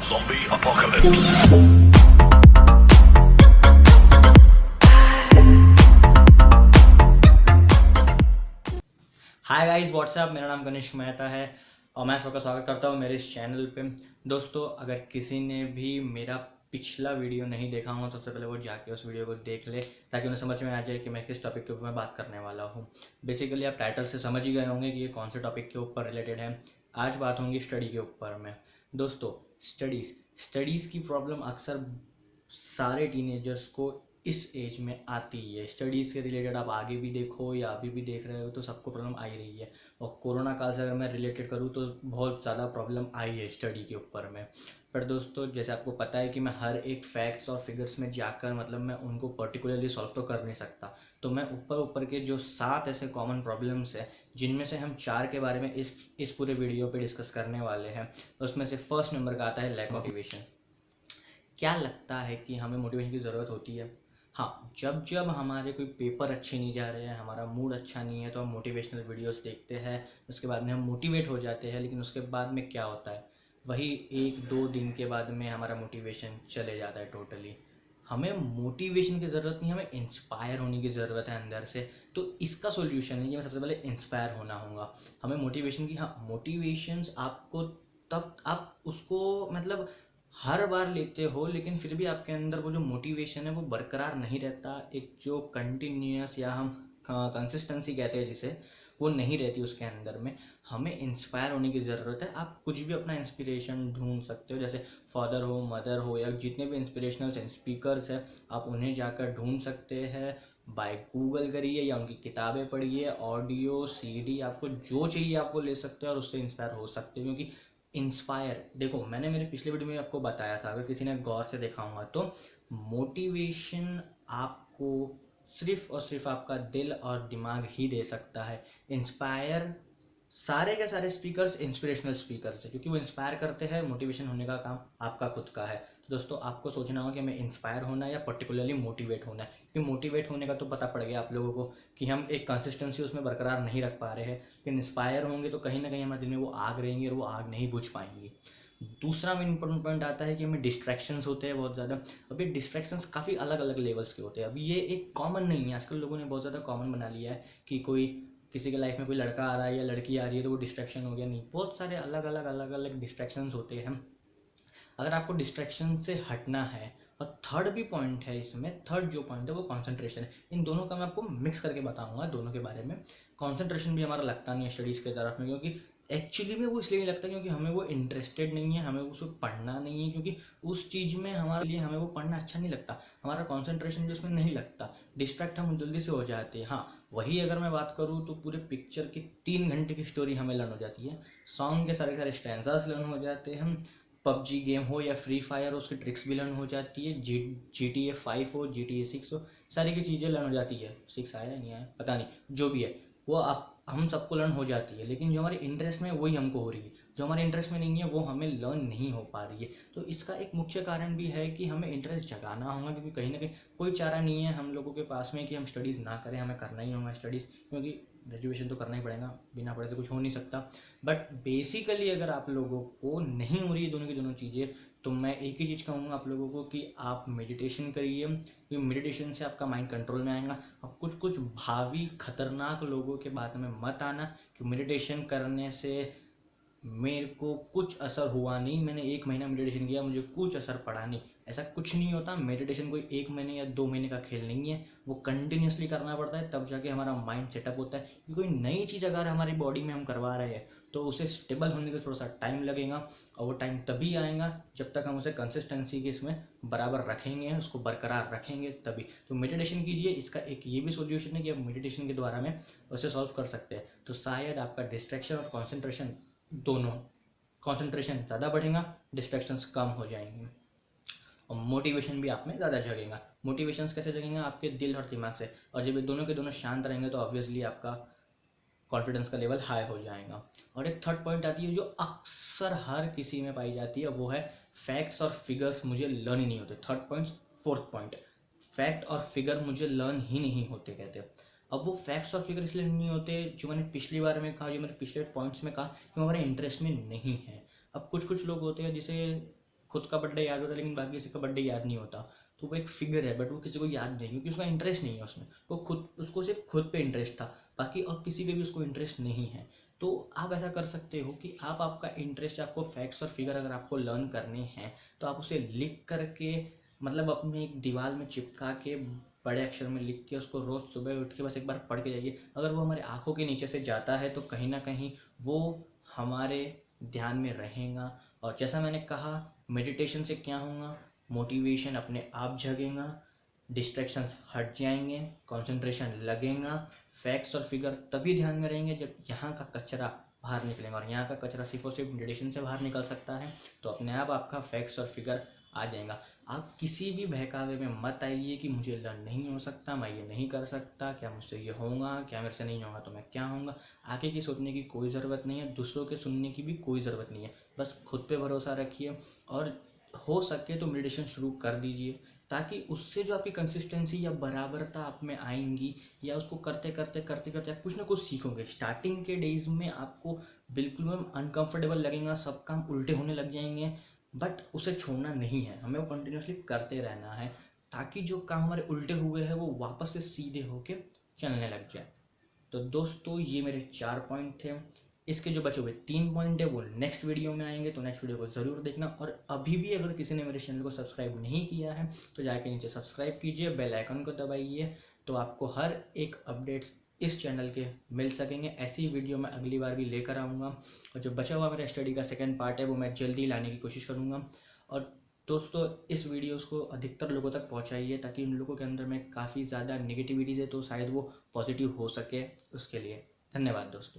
Zombie apocalypse. Hi guys what's up, मेरा नाम गणेश मेहता है और मैं आपका स्वागत करता हूँ मेरे इस चैनल पे। दोस्तों, अगर किसी ने भी मेरा पिछला वीडियो नहीं देखा हो तो सबसे पहले वो जाके उस वीडियो को देख ले, ताकि उन्हें समझ में आ जाए कि मैं किस टॉपिक के ऊपर मैं बात करने वाला हूँ। बेसिकली आप टाइटल से समझ ही गए होंगे कि ये कौन से टॉपिक के ऊपर रिलेटेड है। आज बात होंगी स्टडी के ऊपर में। दोस्तों, स्टडीज़ की प्रॉब्लम अक्सर सारे टीनेजर्स को इस एज में आती है। स्टडीज़ के रिलेटेड आप आगे भी देखो या अभी भी देख रहे हो तो सबको प्रॉब्लम आ ही रही है। और कोरोना काल से अगर मैं रिलेटेड करूँ तो बहुत ज़्यादा प्रॉब्लम आई है स्टडी के ऊपर में। पर दोस्तों, जैसे आपको पता है कि मैं हर एक फैक्ट्स और फिगर्स में जाकर मैं उनको पर्टिकुलरली सॉल्व तो कर नहीं सकता। तो मैं ऊपर ऊपर के जो 7 ऐसे कॉमन प्रॉब्लम्स हैं जिनमें से हम 4 के बारे में इस पूरे वीडियो पे डिस्कस करने वाले हैं। उसमें से फर्स्ट नंबर का आता है लैक ऑफ मोटिवेशन। क्या लगता है कि हमें मोटिवेशन की ज़रूरत होती है? हाँ, जब जब हमारे कोई पेपर अच्छे नहीं जा रहे हैं, हमारा मूड अच्छा नहीं है, तो हम मोटिवेशनल वीडियोस देखते हैं। उसके बाद में हम मोटिवेट हो जाते हैं, लेकिन उसके बाद में क्या होता है, वही 1-2 दिन के बाद में हमारा मोटिवेशन चले जाता है टोटली। हमें मोटिवेशन की ज़रूरत नहीं, हमें इंस्पायर होने की ज़रूरत है अंदर से। तो इसका सोल्यूशन है कि हमें सबसे पहले इंस्पायर होना होगा। हमें मोटिवेशन की, हाँ, मोटिवेशंस आपको तब आप उसको हर बार लेते हो, लेकिन फिर भी आपके अंदर वो जो मोटिवेशन है वो बरकरार नहीं रहता। एक जो कंटिन्यूअस या हम कंसिस्टेंसी कहते हैं जिसे, वो नहीं रहती उसके अंदर में। हमें इंस्पायर होने की ज़रूरत है। आप कुछ भी अपना इंस्पिरेशन ढूंढ सकते हो, जैसे फादर हो, मदर हो, या जितने भी इंस्पिरेशनल स्पीकर्स हैं आप उन्हें जाकर ढूंढ सकते हैं। बाय गूगल करिए या उनकी किताबें पढ़िए, ऑडियो सीडी, आपको जो चाहिए आप वो ले सकते हो और उससे इंस्पायर हो सकते हो। क्योंकि इंस्पायर, देखो, मैंने मेरे पिछले वीडियो में आपको बताया था, अगर किसी ने गौर से देखा होगा तो मोटिवेशन आपको सिर्फ और सिर्फ आपका दिल और दिमाग ही दे सकता है। इंस्पायर, सारे के सारे स्पीकर्स इंस्पिरेशनल स्पीकर्स है, क्योंकि वो इंस्पायर करते हैं। मोटिवेशन होने का काम आपका खुद का है। तो दोस्तों, आपको सोचना होगा कि हमें इंस्पायर होना है या पर्टिकुलरली मोटिवेट होना है। क्योंकि मोटिवेट होने का तो पता पड़ गया आप लोगों को कि हम एक कंसिस्टेंसी उसमें बरकरार नहीं रख पा रहे हैं, लेकिन इंस्पायर होंगे तो कहीं ना कहीं हमारे दिल में वो आग रहेंगी और वो आग नहीं बुझ पाएंगी। दूसरा मेन इंपॉर्टेंट पॉइंट आता है कि हमें डिस्ट्रैक्शंस होते हैं बहुत ज़्यादा। अब ये डिस्ट्रैक्शंस काफ़ी अलग अलग लेवल्स के होते हैं। अभी ये एक कॉमन नहीं है, आजकल लोगों ने बहुत ज़्यादा कॉमन बना लिया है कि कोई किसी के लाइफ में कोई लड़का आ रहा है या लड़की आ रही है तो वो डिस्ट्रैक्शन हो गया। नहीं, बहुत सारे अलग अलग डिस्ट्रैक्शंस होते हैं। अगर आपको डिस्ट्रैक्शन से हटना है, और थर्ड भी पॉइंट है इसमें, थर्ड जो पॉइंट है वो कंसंट्रेशन है। इन दोनों का मैं आपको मिक्स करके बताऊंगा दोनों के बारे में। कंसंट्रेशन भी हमारा लगता नहीं है स्टडीज़ के तरफ में, क्योंकि एक्चुअली में वो इसलिए नहीं लगता क्योंकि हमें वो इंटरेस्टेड नहीं है, हमें उसको पढ़ना नहीं है, क्योंकि उस चीज़ में हमारे लिए हमें वो पढ़ना अच्छा नहीं लगता। हमारा कॉन्सेंट्रेशन भी उसमें नहीं लगता, डिस्ट्रैक्ट हम जल्दी से हो जाते हैं। हाँ, वही अगर मैं बात करूँ तो पूरे पिक्चर की 3 घंटे की स्टोरी हमें लर्न हो जाती है, सॉन्ग के सारे सारे स्टैंजास लर्न हो जाते हैं, हम पबजी गेम हो या फ्री फायर हो उसकी ट्रिक्स भी लर्न हो जाती है, GTA 5 हो, GTA 6 हो, सारी की चीज़ें लर्न हो जाती है। 6 आया नहीं आया पता नहीं, जो भी है वो आप हम सबको लर्न हो जाती है। लेकिन जो हमारे इंटरेस्ट में है वही हमको हो रही है, जो हमारे इंटरेस्ट में नहीं है वो हमें लर्न नहीं हो पा रही है। तो इसका एक मुख्य कारण भी है कि हमें इंटरेस्ट जगाना होगा, क्योंकि कहीं ना कहीं कोई चारा नहीं है हम लोगों के पास में कि हम स्टडीज़ ना करें, हमें करना ही होगा स्टडीज़, क्योंकि ग्रेजुएशन तो करना ही पड़ेगा, बिना पढ़े तो कुछ हो नहीं सकता। बट बेसिकली अगर आप लोगों को नहीं हो रही है दोनों की दोनों चीज़ें, तो मैं एक ही चीज़ कहूँगा आप लोगों को कि आप मेडिटेशन करिए, क्योंकि मेडिटेशन से आपका माइंड कंट्रोल में आएगा। अब कुछ कुछ भावी खतरनाक लोगों के बात में मत आना कि मेडिटेशन करने से मेरे को कुछ असर हुआ नहीं, मैंने 1 महीना मेडिटेशन किया मुझे कुछ असर पड़ा नहीं। ऐसा कुछ नहीं होता। मेडिटेशन कोई 1 महीने या 2 महीने का खेल नहीं है, वो कंटिन्यूसली करना पड़ता है, तब जाके हमारा माइंड सेटअप होता है। कि कोई नई चीज़ अगर हमारी बॉडी में हम करवा रहे हैं तो उसे स्टेबल होने का थोड़ा सा टाइम लगेगा, और वो टाइम तभी आएगा जब तक हम उसे कंसिस्टेंसी के इसमें बराबर रखेंगे, उसको बरकरार रखेंगे तभी। तो मेडिटेशन कीजिए, इसका एक ये भी सोल्यूशन है कि आप मेडिटेशन के द्वारा में उसे सॉल्व कर सकते हैं। तो शायद आपका डिस्ट्रैक्शन और कॉन्सेंट्रेशन दोनों, कंसंट्रेशन ज़्यादा बढ़ेगा, डिस्ट्रैक्शंस कम हो जाएंगे, और मोटिवेशन भी आप में ज़्यादा जगेगा। मोटिवेशंस कैसे जगेंगे? आपके दिल और दिमाग से। और जब ये दोनों के दोनों शांत रहेंगे तो ऑब्वियसली आपका कॉन्फिडेंस का लेवल हाई हो जाएगा। और एक थर्ड पॉइंट आती है जो अक्सर हर किसी में पाई जाती है, वो है फैक्ट्स और फिगर्स मुझे लर्न ही नहीं होते। Third point, fourth point, fact और फिगर मुझे लर्न ही नहीं होते कहते हैं। अब वो फैक्ट्स और फिगर इसलिए नहीं होते, जो मैंने पिछली बार में कहा, जो मैंने पिछले पॉइंट्स में कहा, कि वो हमारे इंटरेस्ट में नहीं है। अब कुछ कुछ लोग होते हैं जिसे खुद का बर्थडे याद होता है लेकिन बाकी किसी का बर्थडे याद नहीं होता। तो वो एक फिगर है बट वो किसी को याद नहीं, क्योंकि उसका इंटरेस्ट नहीं है उसमें। उसको सिर्फ खुद पे इंटरेस्ट था, बाकी और किसी पे भी उसको इंटरेस्ट नहीं है। तो आप ऐसा कर सकते हो कि आप आपका इंटरेस्ट, आपको फैक्ट्स और फिगर अगर आपको लर्न करने हैं तो आप उसे लिख करके, मतलब अपने एक दीवार में चिपका के बड़े अक्षर में लिख के उसको रोज़ सुबह उठ के बस एक बार पढ़ के जाइए। अगर वो हमारे आंखों के नीचे से जाता है तो कहीं ना कहीं वो हमारे ध्यान में रहेगा। और जैसा मैंने कहा, मेडिटेशन से क्या होगा, मोटिवेशन अपने आप जगेगा, डिस्ट्रैक्शंस हट जाएंगे, कंसंट्रेशन लगेगा, फैक्ट्स और फिगर तभी ध्यान में रहेंगे जब यहाँ का कचरा बाहर निकलेगा। और यहाँ का कचरा सिर्फ और सिर्फ मेडिटेशन से बाहर निकल सकता है। तो अपने आप आपका फैक्ट्स और फिगर आ जाएगा। आप किसी भी बहकावे में मत आइए कि मुझे लर्न नहीं हो सकता, मैं ये नहीं कर सकता, क्या मुझसे ये होगा, क्या मेरे से नहीं होगा तो मैं क्या होऊंगा। आगे की सोचने की कोई ज़रूरत नहीं है, दूसरों के सुनने की भी कोई ज़रूरत नहीं है। बस खुद पे भरोसा रखिए और हो सके तो मेडिटेशन शुरू कर दीजिए, ताकि उससे जो आपकी कंसिस्टेंसी या बराबरता आप में आएंगी, या उसको करते करते करते करते आप कुछ ना कुछ सीखोगे। स्टार्टिंग के डेज में आपको बिल्कुल अनकंफर्टेबल लगेगा, सब काम उल्टे होने लग जाएंगे, बट उसे छोड़ना नहीं है, हमें वो कंटिन्यूसली करते रहना है, ताकि जो काम हमारे उल्टे हुए हैं वो वापस से सीधे होके चलने लग जाए। तो दोस्तों ये मेरे 4 पॉइंट थे। इसके जो बचे हुए 3 पॉइंट है वो नेक्स्ट वीडियो में आएंगे, तो नेक्स्ट वीडियो को ज़रूर देखना। और अभी भी अगर किसी ने मेरे चैनल को सब्सक्राइब नहीं किया है तो जाके नीचे सब्सक्राइब कीजिए, बेल आइकन को दबाइए, तो आपको हर एक अपडेट्स इस चैनल के मिल सकेंगे। ऐसी वीडियो मैं अगली बार भी लेकर आऊँगा। और जो बचा हुआ मेरा स्टडी का सेकेंड पार्ट है वो मैं जल्दी लाने की कोशिश करूँगा। और दोस्तों इस वीडियोस को अधिकतर लोगों तक पहुंचाइए, ताकि उन लोगों के अंदर में काफ़ी ज़्यादा नेगेटिविटीज़ है तो शायद वो पॉजिटिव हो सके। उसके लिए धन्यवाद दोस्तों।